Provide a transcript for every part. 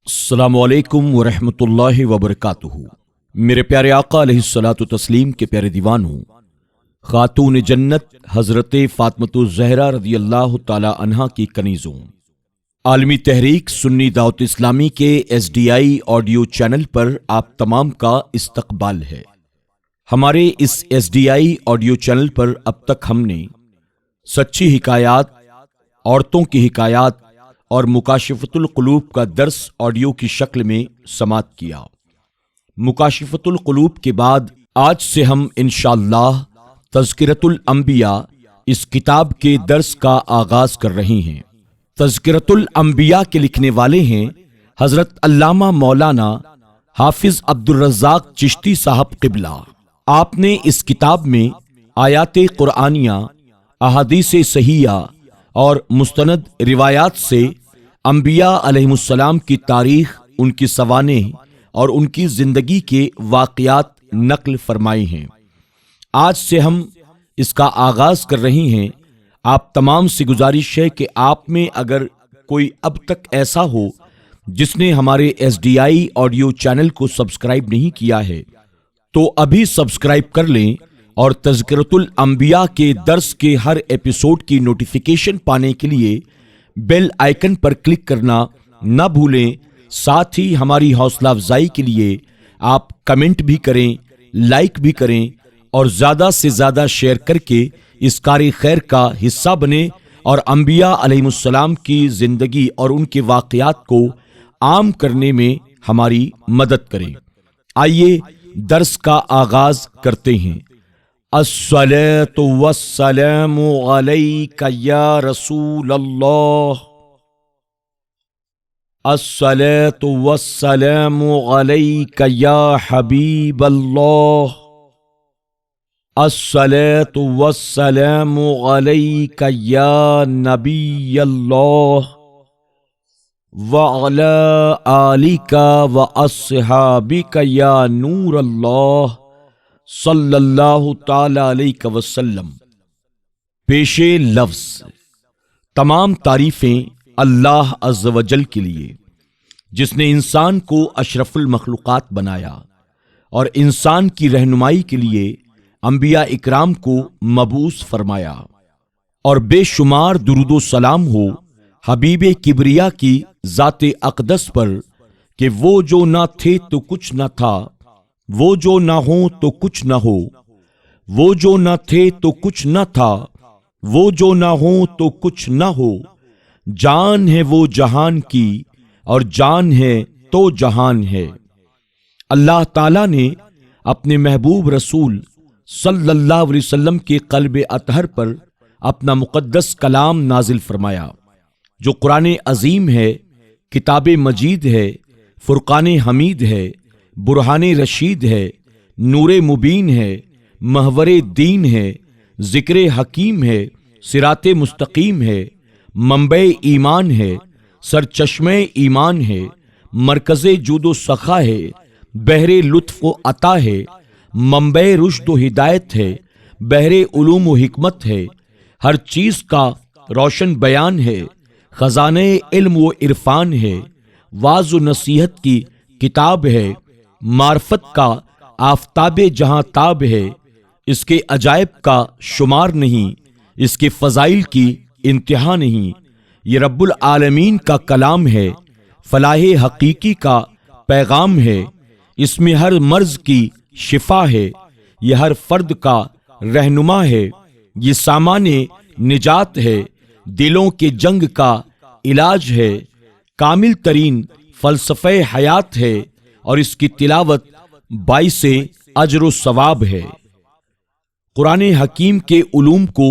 السلام علیکم ورحمۃ اللہ وبرکاتہ۔ میرے پیارے آقا علیہ الصلوۃ والتسلیم کے پیارے دیوانوں، خاتون جنت حضرت فاطمۃ الزہرا رضی اللہ تعالی عنہا کی کنیزوں، عالمی تحریک سنی دعوت اسلامی کے SDI آڈیو چینل پر آپ تمام کا استقبال ہے۔ ہمارے اس SDI آڈیو چینل پر اب تک ہم نے سچی حکایات، عورتوں کی حکایات اور مکاشفۃ القلوب کا درس آڈیو کی شکل میں سماعت کیا۔ مکاشفۃ القلوب کے بعد آج سے ہم انشاءاللہ تذکرۃ الانبیاء اس کتاب کے درس کا آغاز کر رہے ہیں۔ تذکرۃ الانبیاء کے لکھنے والے ہیں حضرت علامہ مولانا حافظ عبدالرزاق چشتی صاحب قبلہ۔ آپ نے اس کتاب میں آیات قرآنیہ، احادیث صحیحہ اور مستند روایات سے انبیاء علیہم السلام کی تاریخ، ان کی سوانح اور ان کی زندگی کے واقعات نقل فرمائے ہیں۔ آج سے ہم اس کا آغاز کر رہے ہیں۔ آپ تمام سے گزارش ہے کہ آپ میں اگر کوئی اب تک ایسا ہو جس نے ہمارے SDI آڈیو چینل کو سبسکرائب نہیں کیا ہے تو ابھی سبسکرائب کر لیں، اور تذکرۃ الانبیاء کے درس کے ہر ایپیسوڈ کی نوٹیفیکیشن پانے کے لیے بیل آئیکن پر کلک کرنا نہ بھولیں۔ ساتھ ہی ہماری حوصلہ افزائی کے لیے آپ کمنٹ بھی کریں، لائک بھی کریں اور زیادہ سے زیادہ شیئر کر کے اس کار خیر کا حصہ بنیں اور انبیاء علیہم السلام کی زندگی اور ان کے واقعات کو عام کرنے میں ہماری مدد کریں۔ آئیے درس کا آغاز کرتے ہیں۔ الصلاۃ والسلام علیک یا رسول اللہ، الصلاۃ والسلام علیک یا حبیب اللہ، الصلاۃ والسلام علیک یا نبی اللہ، وعلی آلک واصحابک یا نور اللہ صلی اللہ تعالی علیہ وسلم۔ پیش لفظ تمام تعریفیں اللہ عز و جل کے لیے، جس نے انسان کو اشرف المخلوقات بنایا اور انسان کی رہنمائی کے لیے انبیاء اکرام کو مبعوث فرمایا، اور بے شمار درود و سلام ہو حبیب کبریا کی ذات اقدس پر کہ وہ جو نہ تھے تو کچھ نہ تھا، وہ جو نہ ہو تو کچھ نہ ہو، وہ جو نہ تھے تو کچھ نہ تھا، وہ جو نہ ہو تو کچھ نہ ہو، جان ہے وہ جہان کی اور جان ہے تو جہان ہے۔ اللہ تعالیٰ نے اپنے محبوب رسول صلی اللہ علیہ وسلم کے قلب اطہر پر اپنا مقدس کلام نازل فرمایا، جو قرآن عظیم ہے، کتاب مجید ہے، فرقان حمید ہے، برہان رشید ہے، نور مبین ہے، محور دین ہے، ذکر حکیم ہے، صراط مستقیم ہے، منبع ایمان ہے، سرچشمہ ایمان ہے، مرکز جود و سخا ہے، بحر لطف و عطا ہے، منبع رشد و ہدایت ہے، بحر علوم و حکمت ہے، ہر چیز کا روشن بیان ہے، خزانہ علم و عرفان ہے، واعظ و نصیحت کی کتاب ہے، معرفت کا آفتاب جہاں تاب ہے، اس کے عجائب کا شمار نہیں، اس کے فضائل کی انتہا نہیں۔ یہ رب العالمین کا کلام ہے، فلاح حقیقی کا پیغام ہے، اس میں ہر مرض کی شفا ہے، یہ ہر فرد کا رہنما ہے، یہ سامان نجات ہے، دلوں کے جنگ کا علاج ہے، کامل ترین فلسفہ حیات ہے، اور اس کی تلاوت باعث اجر و ثواب ہے۔ قرآن حکیم کے علوم کو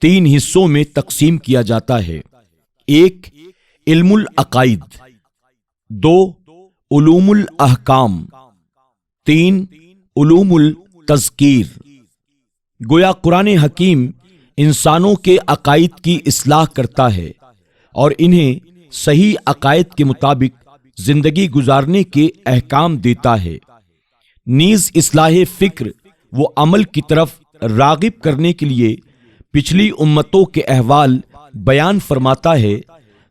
3 حصوں میں تقسیم کیا جاتا ہے۔ 1 علم العقائد، 2 علوم الاحکام، 3 علوم التذکیر۔ گویا قرآن حکیم انسانوں کے عقائد کی اصلاح کرتا ہے اور انہیں صحیح عقائد کے مطابق زندگی گزارنے کے احکام دیتا ہے، نیز اصلاح فکر و عمل کی طرف راغب کرنے کے لیے پچھلی امتوں کے احوال بیان فرماتا ہے،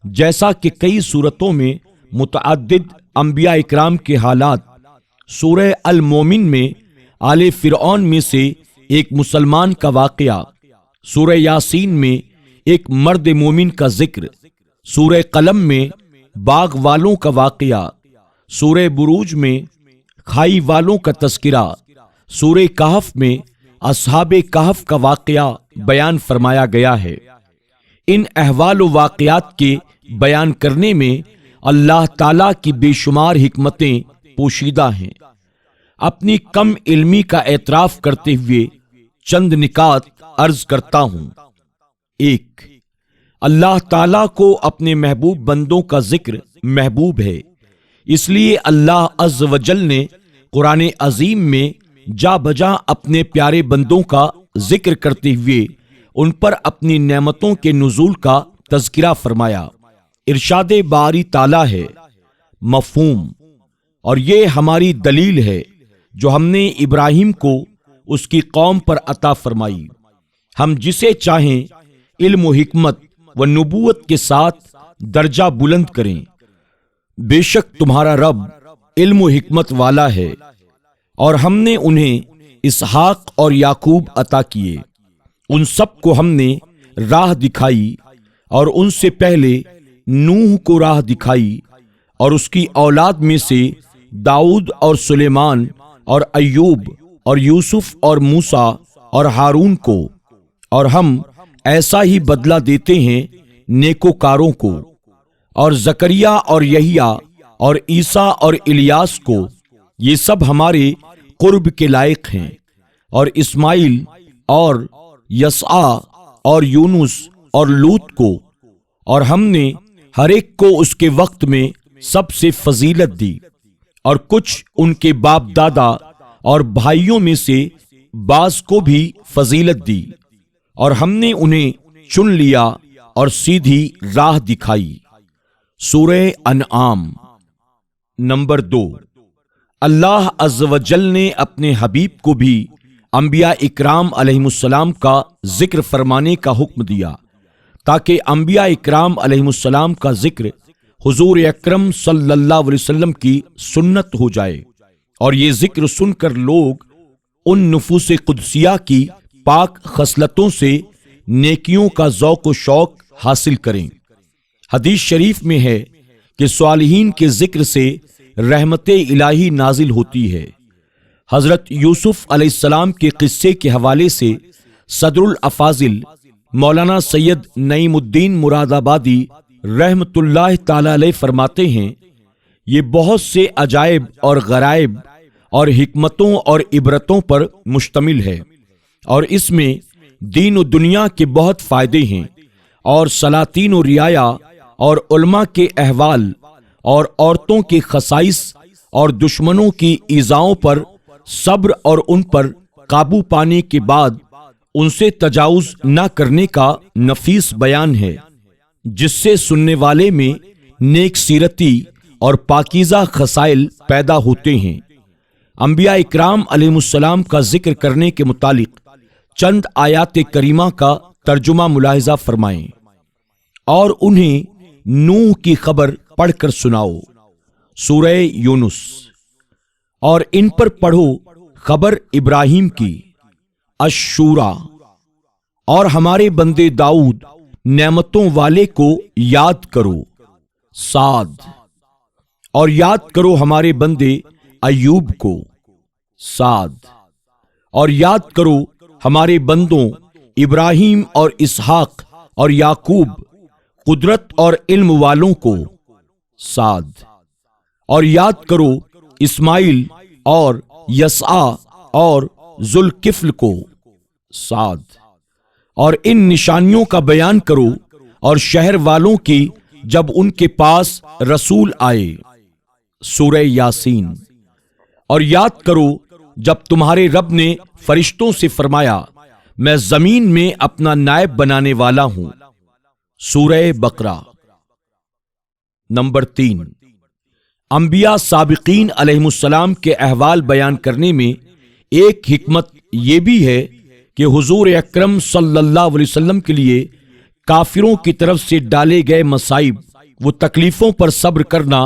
جیسا کہ کئی صورتوں میں متعدد انبیاء اکرام کے حالات، سورہ المومن میں آل فرعون میں سے ایک مسلمان کا واقعہ، سورہ یاسین میں ایک مرد مومن کا ذکر، سورہ قلم میں باغ والوں کا واقعہ، سورہ بروج میں کھائی والوں کا تذکرہ، سورہ کہف میں اصحاب کہف کا واقعہ بیان فرمایا گیا ہے۔ ان احوال و واقعات کے بیان کرنے میں اللہ تعالیٰ کی بے شمار حکمتیں پوشیدہ ہیں۔ اپنی کم علمی کا اعتراف کرتے ہوئے چند نکات عرض کرتا ہوں۔ 1، اللہ تعالیٰ کو اپنے محبوب بندوں کا ذکر محبوب ہے، اس لیے اللہ عز و جل نے قرآن عظیم میں جا بجا اپنے پیارے بندوں کا ذکر کرتے ہوئے ان پر اپنی نعمتوں کے نزول کا تذکرہ فرمایا۔ ارشاد باری تعالیٰ ہے، مفہوم، اور یہ ہماری دلیل ہے جو ہم نے ابراہیم کو اس کی قوم پر عطا فرمائی۔ ہم جسے چاہیں علم و حکمت و نبوت کے ساتھ درجہ بلند کریں۔ بے شک تمہارا رب علم و حکمت والا ہے، اور ہم نے انہیں اسحاق اور یعقوب عطا کیے۔ ان سب کو ہم نے راہ دکھائی، اور ان سے پہلے نوح کو راہ دکھائی، اور اس کی اولاد میں سے داؤد اور سلیمان اور ایوب اور یوسف اور موسیٰ اور ہارون کو، اور ہم ایسا ہی بدلہ دیتے ہیں نیکوکاروں کو۔ اور زکریا اور یحییٰ اور عیسیٰ اور الیاس کو، یہ سب ہمارے قرب کے لائق ہیں، اور اسماعیل اور یسعا اور یونس اور لوط کو، اور ہم نے ہر ایک کو اس کے وقت میں سب سے فضیلت دی، اور کچھ ان کے باپ دادا اور بھائیوں میں سے بعض کو بھی فضیلت دی، اور ہم نے انہیں چن لیا اور سیدھی راہ دکھائی۔ سورہ انعام۔ نمبر 2، اللہ عز و جل نے اپنے حبیب کو بھی انبیاء اکرام علیہم السلام کا ذکر فرمانے کا حکم دیا، تاکہ انبیاء اکرام علیہم السلام کا ذکر حضور اکرم صلی اللہ علیہ وسلم کی سنت ہو جائے، اور یہ ذکر سن کر لوگ ان نفوس قدسیہ کی پاک خصلتوں سے نیکیوں کا ذوق و شوق حاصل کریں۔ حدیث شریف میں ہے کہ صالحین کے ذکر سے رحمت الہی نازل ہوتی ہے۔ حضرت یوسف علیہ السلام کے قصے کے حوالے سے صدر الافاضل مولانا سید نعیم الدین مراد آبادی رحمت اللہ تعالی علیہ فرماتے ہیں، یہ بہت سے عجائب اور غرائب اور حکمتوں اور عبرتوں پر مشتمل ہے، اور اس میں دین و دنیا کے بہت فائدے ہیں، اور سلاطین و رعایا اور علماء کے احوال اور عورتوں کے خصائص اور دشمنوں کی ایذاؤں پر صبر اور ان پر قابو پانے کے بعد ان سے تجاوز نہ کرنے کا نفیس بیان ہے، جس سے سننے والے میں نیک سیرتی اور پاکیزہ خصائل پیدا ہوتے ہیں۔ انبیاء اکرام علیہم السلام کا ذکر کرنے کے متعلق چند آیات کریمہ کا ترجمہ ملاحظہ فرمائیں، اور انہیں نوح کی خبر پڑھ کر سناؤ، سورہ یونس، اور ان پر پڑھو خبر ابراہیم کی، الشورى، اور ہمارے بندے داؤد نعمتوں والے کو یاد کرو، صاد، اور یاد کرو ہمارے بندے ایوب کو، صاد، اور یاد کرو ہمارے بندوں ابراہیم اور اسحاق اور یعقوب، قدرت اور علم والوں کو، صاد، اور یاد کرو اسماعیل اور یسعا اور ذوالکفل کو، صاد، اور ان نشانیوں کا بیان کرو اور شہر والوں کی جب ان کے پاس رسول آئے، سورہ یاسین، اور یاد کرو جب تمہارے رب نے فرشتوں سے فرمایا میں زمین میں اپنا نائب بنانے والا ہوں، سورہ بقرہ۔ نمبر 3، انبیاء سابقین علیہم السلام کے احوال بیان کرنے میں ایک حکمت یہ بھی ہے کہ حضور اکرم صلی اللہ علیہ وسلم کے لیے کافروں کی طرف سے ڈالے گئے مصائب و تکلیفوں پر صبر کرنا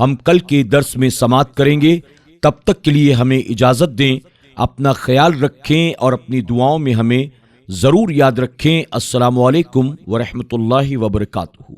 ہم کل کے درس میں سماعت کریں گے۔ تب تک کے لیے ہمیں اجازت دیں۔ اپنا خیال رکھیں اور اپنی دعاؤں میں ہمیں ضرور یاد رکھیں۔ السلام علیکم ورحمۃ اللہ وبرکاتہ۔